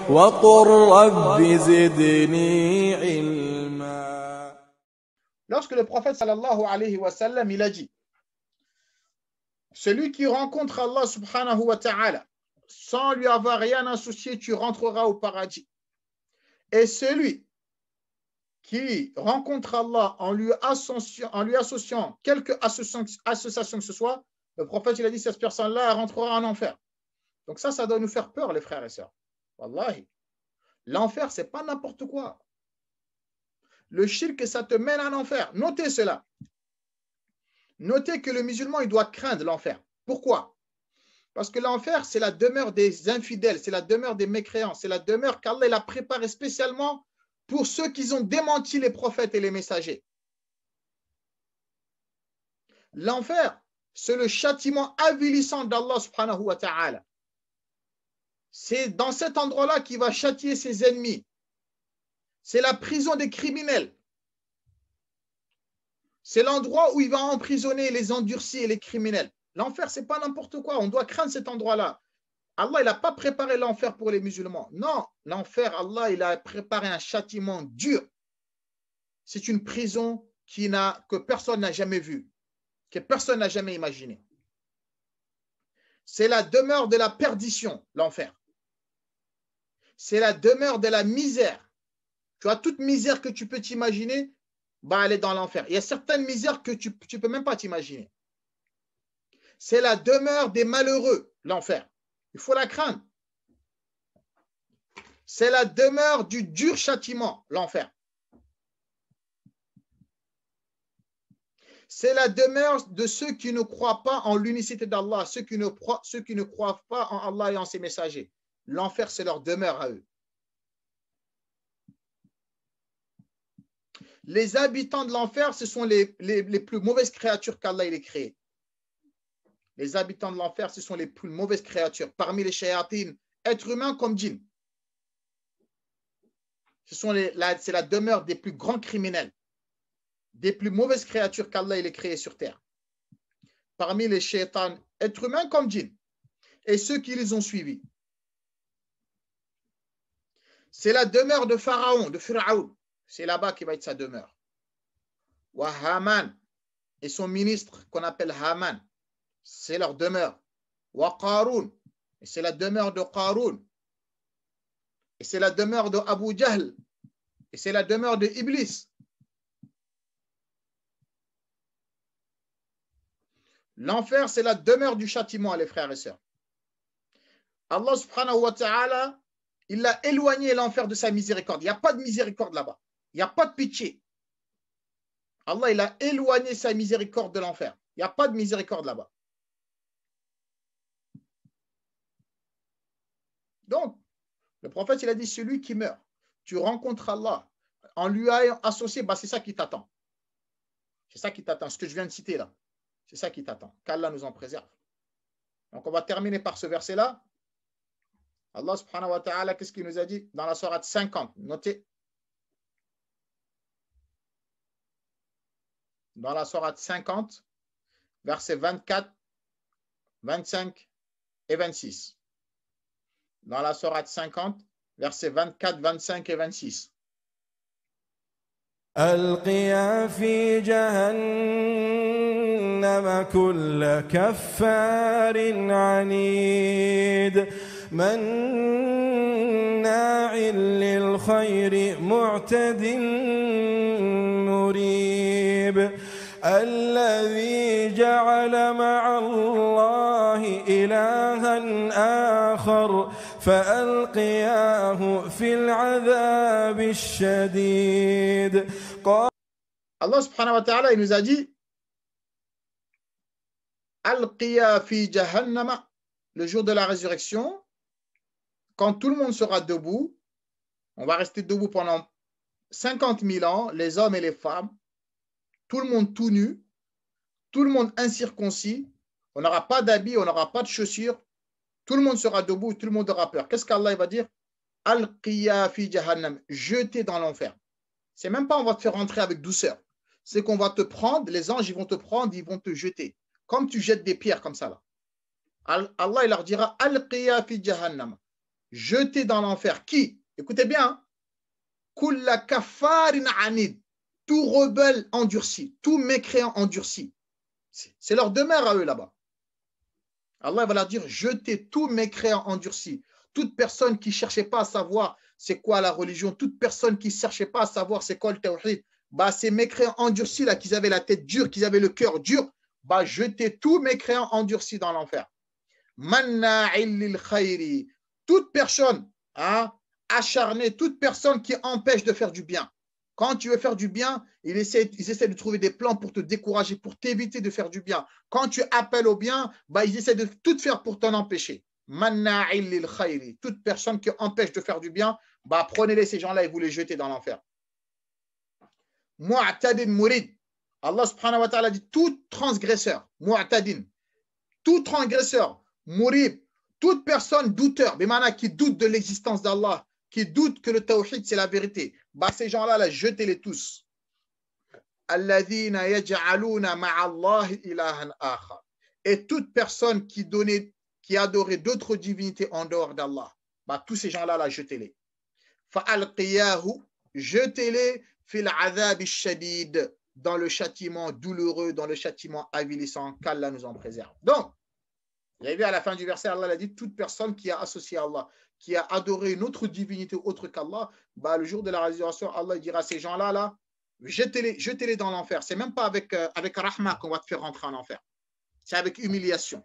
وقل رب زدني علما. Lorsque le prophète sallallahu alayhi wa sallam, il a dit, celui qui rencontre Allah subhanahu wa ta'ala sans lui avoir rien associé, tu rentreras au paradis. Et celui qui rencontre Allah en lui associant quelque association que ce soit, le prophète il a dit, cette personne-là rentrera en enfer. Donc ça doit nous faire peur, les frères et sœurs. Wallahi. L'enfer, ce n'est pas n'importe quoi. Le shirk, ça te mène en enfer. Notez cela. Notez que le musulman, il doit craindre l'enfer. Pourquoi? Parce que l'enfer, c'est la demeure des infidèles, c'est la demeure des mécréants, c'est la demeure qu'Allah a préparée spécialement pour ceux qui ont démenti les prophètes et les messagers. L'enfer, c'est le châtiment avilissant d'Allah subhanahu wa ta'ala. C'est dans cet endroit-là qu'il va châtier ses ennemis. C'est la prison des criminels. C'est l'endroit où il va emprisonner les endurcis et les criminels. L'enfer, ce n'est pas n'importe quoi. On doit craindre cet endroit-là. Allah, il n'a pas préparé l'enfer pour les musulmans. Non, l'enfer, Allah, il a préparé un châtiment dur. C'est une prison que personne n'a jamais vue, que personne n'a jamais imaginée. C'est la demeure de la perdition, l'enfer. C'est la demeure de la misère. Tu vois, toute misère que tu peux t'imaginer, elle est dans l'enfer. Il y a certaines misères que tu ne peux même pas t'imaginer. C'est la demeure des malheureux, l'enfer. Il faut la craindre. C'est la demeure du dur châtiment, l'enfer. C'est la demeure de ceux qui ne croient pas en l'unicité d'Allah, ceux qui ne croient pas en Allah et en ses messagers. L'enfer, c'est leur demeure à eux. Les habitants de l'enfer, ce sont les plus mauvaises créatures qu'Allah ait créées. Les habitants de l'enfer, ce sont les plus mauvaises créatures. Parmi les shayatines, êtres humains comme djinns. C'est la demeure des plus grands criminels, des plus mauvaises créatures qu'Allah ait créées sur terre. Parmi les shaytans, êtres humains comme djinns, et ceux qui les ont suivis. C'est la demeure de Pharaon, de Pharaon. C'est là-bas qui va être sa demeure. Wa Haman et son ministre qu'on appelle Haman, c'est leur demeure. Wa Qarun, et c'est la demeure de Qarun. Et c'est la demeure de Abu Jahl. Et c'est la demeure de Iblis. L'enfer, c'est la demeure du châtiment, les frères et sœurs. Allah subhanahu wa ta'ala, il a éloigné l'enfer de sa miséricorde. Il n'y a pas de miséricorde là-bas. Il n'y a pas de pitié. Allah, il a éloigné sa miséricorde de l'enfer. Il n'y a pas de miséricorde là-bas. Donc, le prophète, il a dit, celui qui meurt, tu rencontres Allah, en lui ayant associé, c'est ça qui t'attend. C'est ça qui t'attend. Ce que je viens de citer là, c'est ça qui t'attend. Qu'Allah nous en préserve. Donc, on va terminer par ce verset-là. Allah subhanahu wa ta'ala, qu'est-ce qu'il nous a dit dans la sourate 50? Notez. Dans la sourate 50, versets 24, 25 et 26. Dans la sourate 50, versets 24, 25 et 26. ألقيا في جهنم كل كفار عنيد مناع للخير معتد مريب الذي جعل مع الله إلها آخر فألقياه في العذاب الشديد. Allah subhanahu wa ta'ala, il nous a dit Al-Qiya fi Jahannama, le jour de la résurrection, quand tout le monde sera debout, on va rester debout pendant 50 000 ans, les hommes et les femmes, tout le monde tout nu, tout le monde incirconcis, on n'aura pas d'habits, on n'aura pas de chaussures, tout le monde sera debout, tout le monde aura peur. Qu'est-ce qu'Allah va dire? Al-Qiya fi Jahannam, jeté dans l'enfer. C'est même pas on va te faire rentrer avec douceur. C'est qu'on va te prendre, les anges ils vont te prendre, ils vont te jeter. Comme tu jettes des pierres comme ça là. Allah il leur dira Al-Qiya fi Jahannam. jeter dans l'enfer. Qui? Écoutez bien. Hein? Kulla kafarin anid. Tout rebelle endurci, tout mécréant endurci. C'est leur demeure à eux là-bas. Allah va leur dire, jetez tout mécréant endurci. Toute personne qui ne cherchait pas à savoir c'est quoi la religion, toute personne qui ne cherchait pas à savoir c'est quoi le tawhid, bah, ces mécréants endurcis là, qu'ils avaient la tête dure, qu'ils avaient le cœur dur, bah, jetez tout mécréant endurci dans l'enfer. Manna'il lil khayri. Toute personne acharnée, toute personne qui empêche de faire du bien. Quand tu veux faire du bien, ils essaient de trouver des plans pour te décourager, pour t'éviter de faire du bien. Quand tu appelles au bien, bah, ils essaient de tout faire pour t'en empêcher. Manna'il lil khayri. Toute personne qui empêche de faire du bien, bah, prenez-les ces gens-là et vous les jetez dans l'enfer. Mu'tadin murid. Allah subhanahu wa ta'ala dit tout transgresseur, mu'tadin, tout transgresseur, murib, toute personne douteur, qui doute de l'existence d'Allah, qui doute que le tawhid c'est la vérité, bah, ces gens-là, là, jetez-les tous. Alladhina yaj'aluna ma'allahi ilahan akhar. Et toute personne qui adorait d'autres divinités en dehors d'Allah, bah, tous ces gens-là, là, jetez-les. Fa'alqiyahu, jetez-les fil adhab shadid, dans le châtiment douloureux, dans le châtiment avilissant, qu'Allah nous en préserve. Donc, vous avez vu à la fin du verset, Allah a dit, toute personne qui a associé à Allah, qui a adoré une autre divinité autre qu'Allah, bah, le jour de la résurrection, Allah dira à ces gens-là, là, jetez-les dans l'enfer. C'est même pas avec rahma qu'on va te faire rentrer en enfer. C'est avec humiliation.